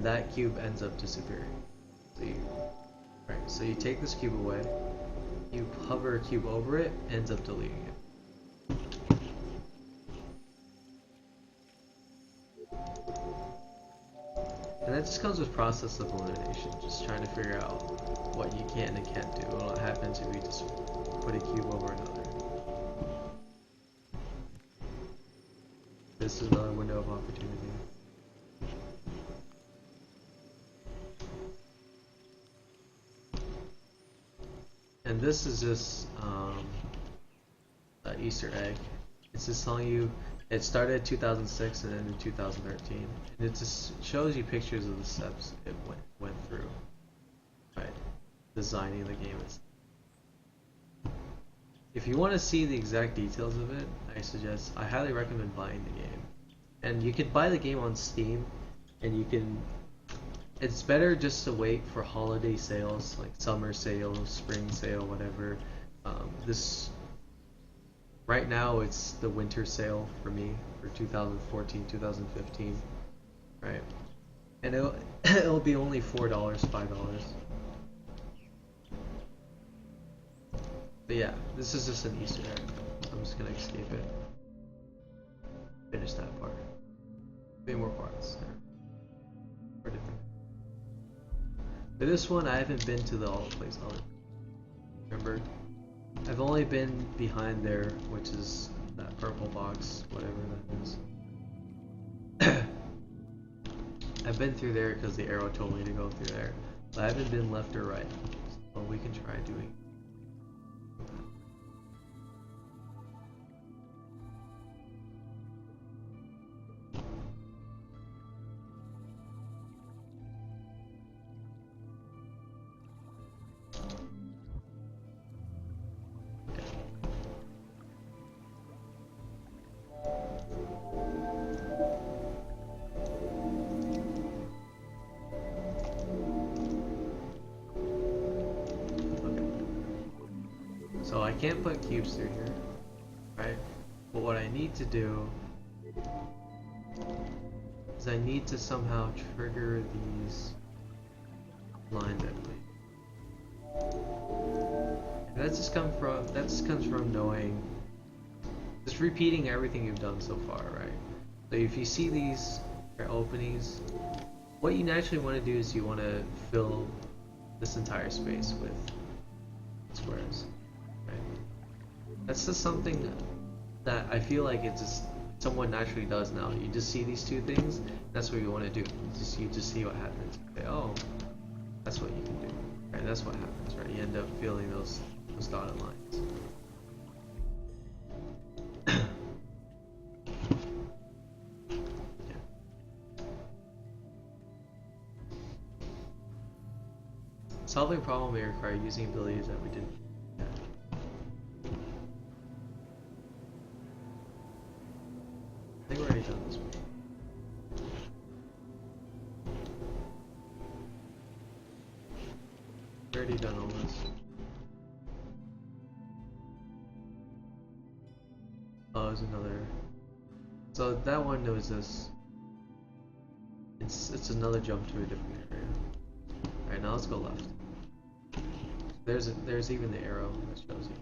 That cube ends up disappearing. So you take this cube away, you hover a cube over it, ends up deleting it. And that just comes with process of elimination, just trying to figure out what you can and can't do, and what happens if you just put a cube over another. This is another window of opportunity. And this is just an Easter egg. It's just telling you it started in 2006 and ended in 2013, and it just shows you pictures of the steps it went through, right? Designing the game. If you want to see the exact details of it, I highly recommend buying the game. And you can buy the game on Steam, and you can. It's better just to wait for holiday sales, like summer sale, spring sale, whatever. Right now it's the winter sale for me for 2014, 2015, right? And it'll be only $4, $5. But yeah, this is just an Easter egg. I'm just gonna escape it. Finish that part. 3 more parts there. Or different. But this one, I haven't been to the place. Remember? I've only been behind there, which is that purple box, whatever that is. I've been through there because the arrow told me to go through there. But I haven't been left or right. So we can try doing. So I can't put cubes through here, right? But what I need to do is I need to somehow trigger these lines, I believe. And that just comes from knowing, just repeating everything you've done so far, right? So if you see these openings, what you naturally want to do is you want to fill this entire space with squares. That's just something that I feel like it's just someone naturally does now. You just see these two things, that's what you want to do. You just see what happens. Okay, oh, that's what you can do. Right, that's what happens, right? You end up filling those dotted lines. Yeah. Solving a problem may require using abilities that we didn't. I think we're already done this one. We're already done all this. Oh, there's another. So that one was this. It's another jump to a different area. Alright, now let's go left. There's even the arrow that shows you.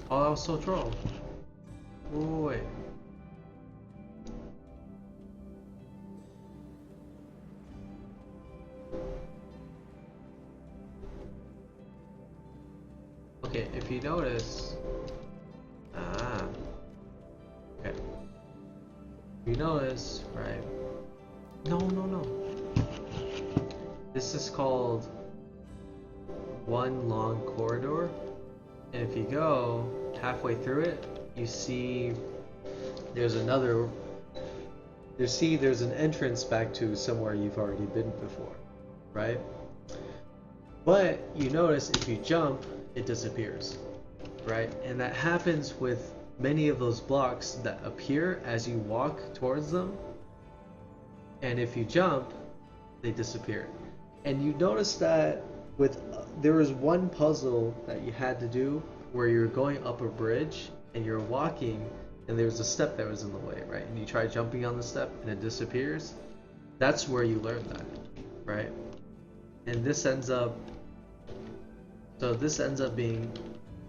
Oh, that was so troll. Ooh, wait. Okay, if you notice, okay. If you notice, right? No. This is called one long corridor, and if you go halfway through it, you see there's another You see, there's an entrance back to somewhere you've already been before, right? But you notice if you jump, it disappears, right? And that happens with many of those blocks that appear as you walk towards them. And if you jump, they disappear. And you notice that with there was one puzzle that you had to do where you're going up a bridge and you're walking and there was a step that was in the way, right? And you try jumping on the step and it disappears. That's where you learn that, right? And this ends up being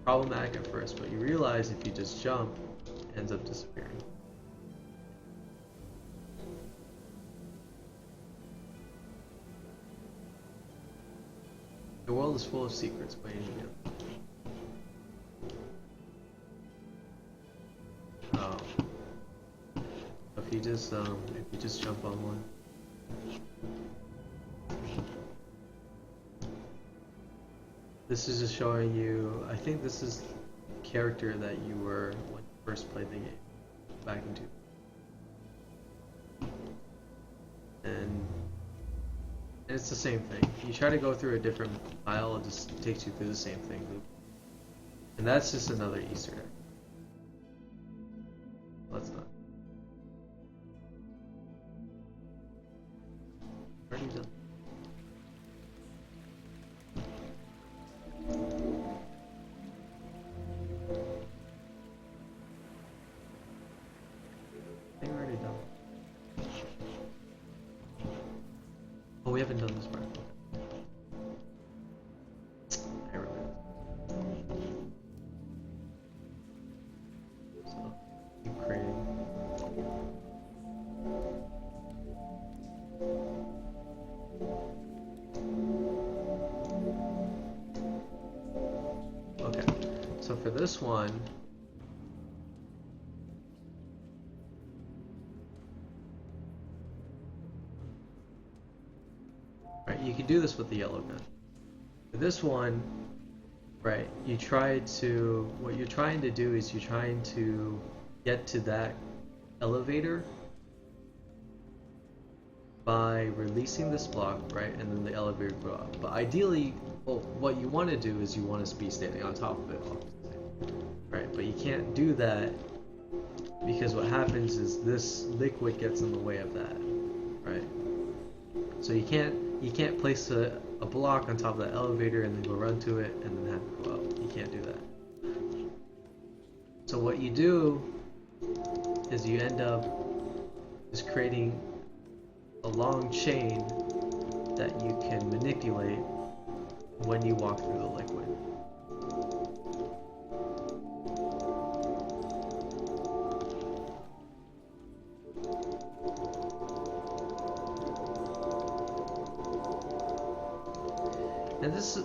problematic at first, but you realize if you just jump, it ends up disappearing. The world is full of secrets waiting to go. Oh. If you just jump on one. This is just showing you, I think this is the character that you were when you first played the game back in 2000. And it's the same thing. You try to go through a different aisle, it just takes you through the same thing. And that's just another Easter egg. Let's not. Already done. I think we're already done. Oh, we haven't done this part. I remember. So, keep creating. Okay, so for this one, right, you can do this with the yellow gun. For this one, right, what you're trying to do is you're trying to get to that elevator by releasing this block, right, and then the elevator go up. But ideally, well, what you want to do is you want to be standing on top of it, right? But you can't do that because what happens is this liquid gets in the way of that, right? So you can't place a block on top of the elevator and then go run to it and then have to go up. You can't do that. So what you do is you end up just creating a long chain that you can manipulate when you walk through the liquid.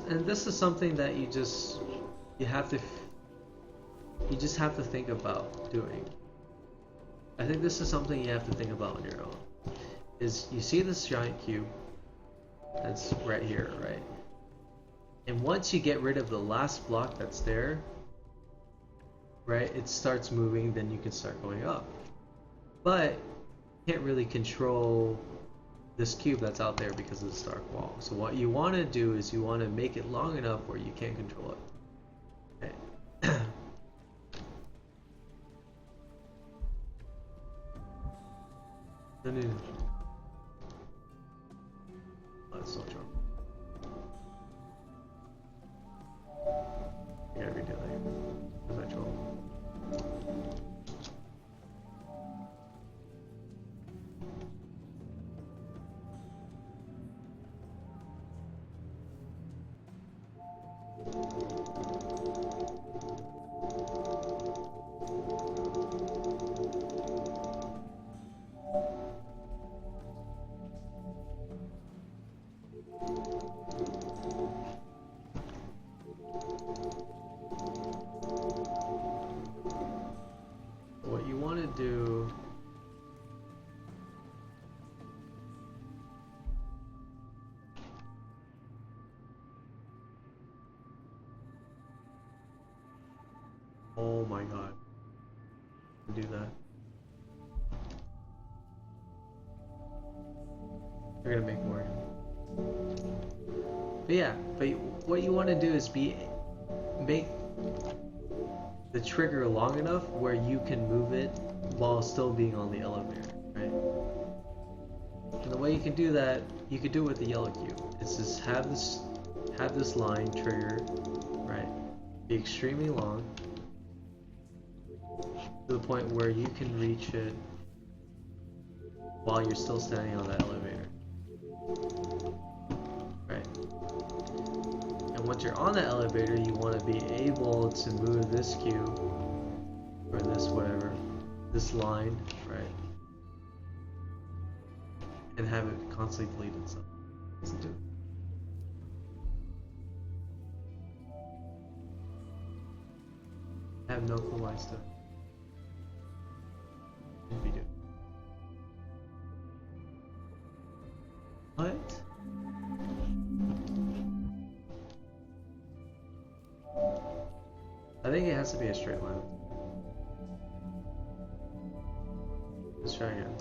And this is something that you just have to think about doing. I think this is something you have to think about on your own. Is you see this giant cube that's right here, right? And once you get rid of the last block that's there, right, it starts moving, then you can start going up. But you can't really control this cube that's out there because of this dark wall. So what you want to do is you want to make it long enough where you can't control it. Okay. No. That's so trouble. I gotta redo that. That's my trouble. What you want to do oh my god, do that. We're gonna make more. But yeah, but what you want to do is make the trigger long enough where you can move it while still being on the elevator, right? And the way you can do that, you could do it with the yellow cube. It's just have this line trigger, right? Be extremely long to the point where you can reach it while you're still standing on that elevator, right? And once you're on that elevator, you want to be able to move this cube or this whatever, this line, right? And have it constantly delete itself. Let's do it. I have no clue why stuff. We do. What? I think it has to be a straight line. Let's try again.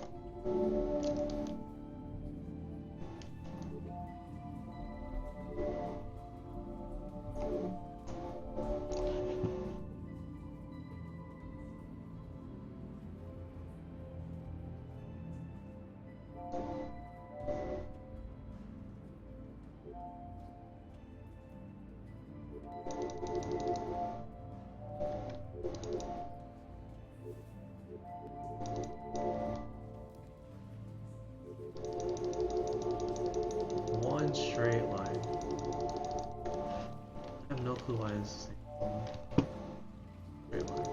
One straight line. I have no clue why this is straight line.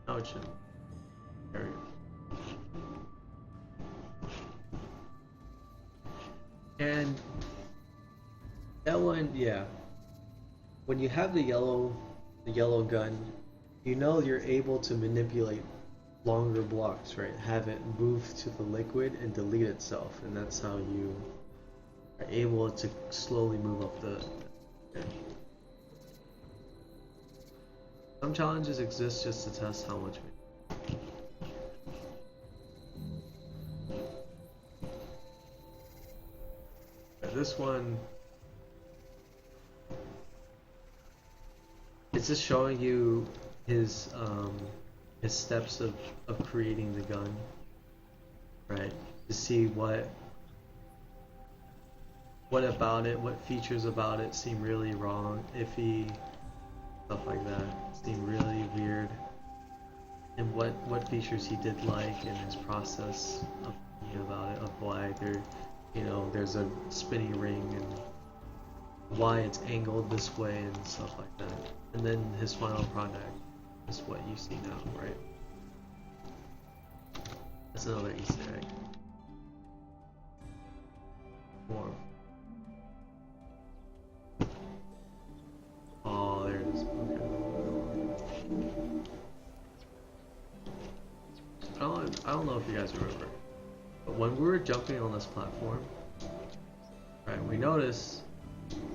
No, it shouldn't. There we go. And that one, yeah. When you have the yellow gun, you know you're able to manipulate longer blocks, right? Have it move to the liquid and delete itself, and that's how you are able to slowly move up the. Okay. Some challenges exist just to test how much. This one, it's just showing you his steps of creating the gun, right? To see what about it, what features about it seem really wrong, iffy, stuff like that, seem really weird, and what features he did like in his process of thinking about it, of why there's a spinning ring and why it's angled this way and stuff like that. And then his final product is what you see now, right? That's another Easter egg. More. Oh, there it is. Okay. I don't know if you guys remember. But when we were jumping on this platform, right, we noticed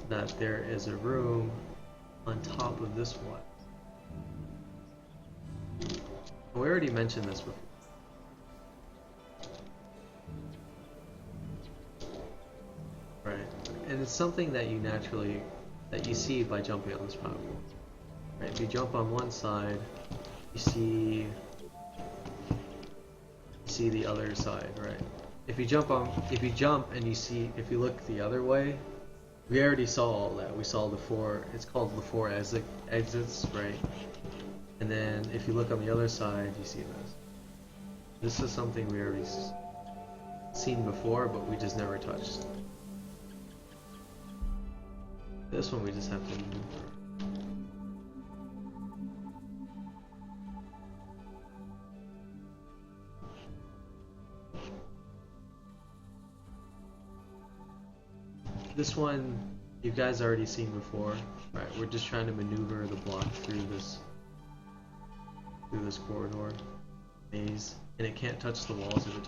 that there is a room on top of this one. We already mentioned this before. Right, and it's something that you see by jumping on this platform. Right, if you jump on one side, you see the other side, right? If you jump and if you look the other way, we already saw all that. We saw it's called the four exits, right? And then if you look on the other side, you see this. This is something we already seen before, but we just never touched. This one we just have to move. This one you guys already seen before, right? We're just trying to maneuver the block through this corridor maze, and it can't touch the walls if it